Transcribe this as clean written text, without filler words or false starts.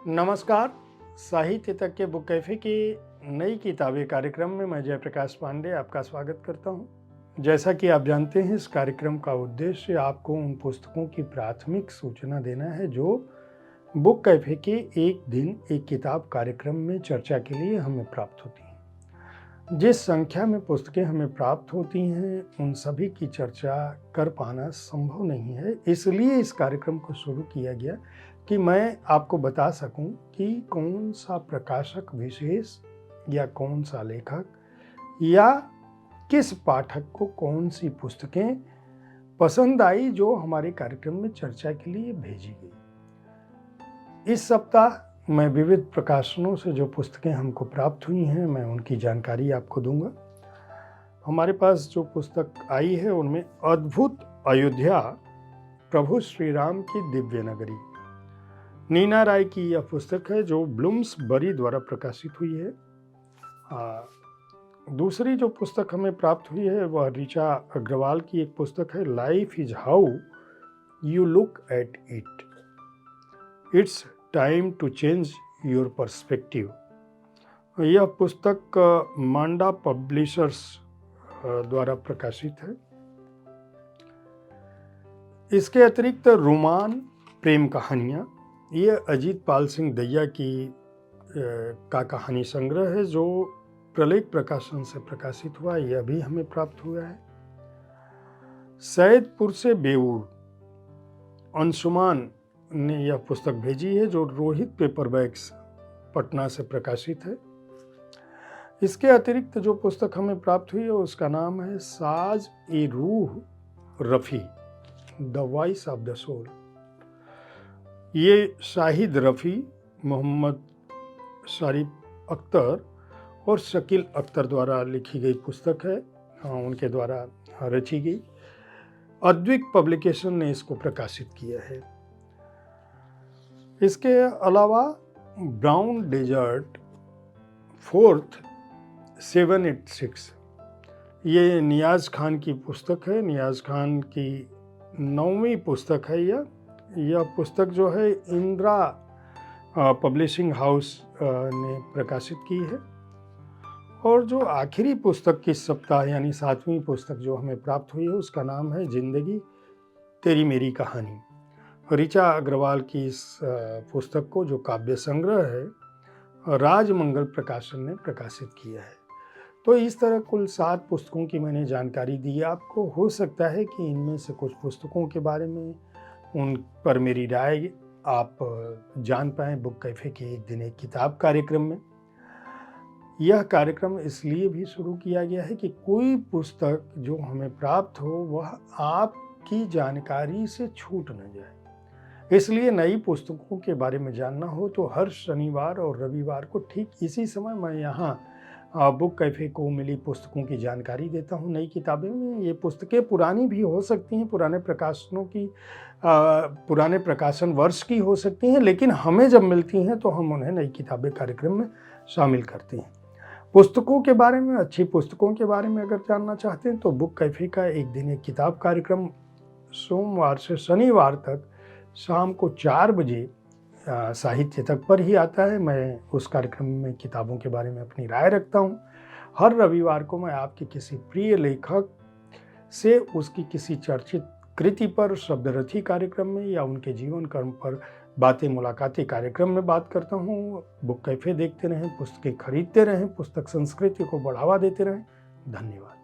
नमस्कार। साहित्य तक के बुक कैफे की नई किताबें कार्यक्रम में मैं जयप्रकाश पांडे आपका स्वागत करता हूं। जैसा कि आप जानते हैं, इस कार्यक्रम का उद्देश्य आपको उन पुस्तकों की प्राथमिक सूचना देना है जो बुक कैफे के एक दिन एक किताब कार्यक्रम में चर्चा के लिए हमें प्राप्त होती हैं। जिस संख्या में पुस्तकें हमें प्राप्त होती हैं, उन सभी की चर्चा कर पाना संभव नहीं है। इसलिए इस कार्यक्रम को शुरू किया गया कि मैं आपको बता सकूं कि कौन सा प्रकाशक विशेष या कौन सा लेखक या किस पाठक को कौन सी पुस्तकें पसंद आई जो हमारे कार्यक्रम में चर्चा के लिए भेजी गई। इस सप्ताह मैं विविध प्रकाशनों से जो पुस्तकें हमको प्राप्त हुई हैं, मैं उनकी जानकारी आपको दूंगा। हमारे पास जो पुस्तक आई है उनमें अद्भुत अयोध्या, प्रभु श्री राम की दिव्य नगरी, नीना राय की यह पुस्तक है जो ब्लूम्सबरी द्वारा प्रकाशित हुई है। दूसरी जो पुस्तक हमें प्राप्त हुई है वह ऋचा अग्रवाल की एक पुस्तक है, life is how you look at it, it's time to change your perspective. यह पुस्तक मांडा पब्लिशर्स द्वारा प्रकाशित है। इसके अतिरिक्त रोमान प्रेम कहानियाँ, ये अजीत पाल सिंह दहिया की का कहानी संग्रह है जो प्रलेख प्रकाशन से प्रकाशित हुआ, यह भी हमें प्राप्त हुआ है। सैदपुर से बेऊर, अंशुमान ने यह पुस्तक भेजी है जो रोहित पेपरबैक्स पटना से प्रकाशित है। इसके अतिरिक्त जो पुस्तक हमें प्राप्त हुई है उसका नाम है Saaz e Rooh Rafi, the voice of the soul. ये शाहिद रफ़ी, मोहम्मद शरीफ अख्तर और शकील अख्तर द्वारा लिखी गई पुस्तक है, उनके द्वारा रची गई। अद्विक पब्लिकेशन ने इसको प्रकाशित किया है। इसके अलावा ब्राउन डेजर्ट 4th 786, ये नियाज़ खान की पुस्तक है। नियाज़ खान की 9वीं पुस्तक है यह पुस्तक जो है इंदिरा पब्लिशिंग हाउस ने प्रकाशित की है। और जो आखिरी पुस्तक की सप्ताह यानी 7वीं पुस्तक जो हमें प्राप्त हुई है उसका नाम है जिंदगी तेरी मेरी कहानी। ऋचा अग्रवाल की इस पुस्तक को, जो काव्य संग्रह है, राजमंगल प्रकाशन ने प्रकाशित किया है। तो इस तरह कुल 7 पुस्तकों की मैंने जानकारी दी आपको। हो सकता है कि इनमें से कुछ पुस्तकों के बारे में, उन पर मेरी राय आप जान पाएँ बुक कैफे के एक दिन एक किताब कार्यक्रम में। यह कार्यक्रम इसलिए भी शुरू किया गया है कि कोई पुस्तक जो हमें प्राप्त हो वह आपकी जानकारी से छूट न जाए। इसलिए नई पुस्तकों के बारे में जानना हो तो हर शनिवार और रविवार को ठीक इसी समय मैं यहाँ बुक कैफे को मिली पुस्तकों की जानकारी देता हूँ। नई किताबें में ये पुस्तकें पुरानी भी हो सकती हैं, पुराने प्रकाशनों की, पुराने प्रकाशन वर्ष की हो सकती हैं, लेकिन हमें जब मिलती हैं तो हम उन्हें नई किताबें कार्यक्रम में शामिल करते हैं। पुस्तकों के बारे में, अच्छी पुस्तकों के बारे में अगर जानना चाहते हैं तो बुक कैफे का एक दिन एक किताब कार्यक्रम सोमवार से शनिवार तक शाम को 4 बजे साहित्य तक पर ही आता है। मैं उस कार्यक्रम में किताबों के बारे में अपनी राय रखता हूँ। हर रविवार को मैं आपके किसी प्रिय लेखक से उसकी किसी चर्चित कृति पर शब्दरथी कार्यक्रम में या उनके जीवन कर्म पर बातें मुलाकातें कार्यक्रम में बात करता हूँ। बुक कैफे देखते रहें, पुस्तकें खरीदते रहें, पुस्तक संस्कृति को बढ़ावा देते रहें। धन्यवाद।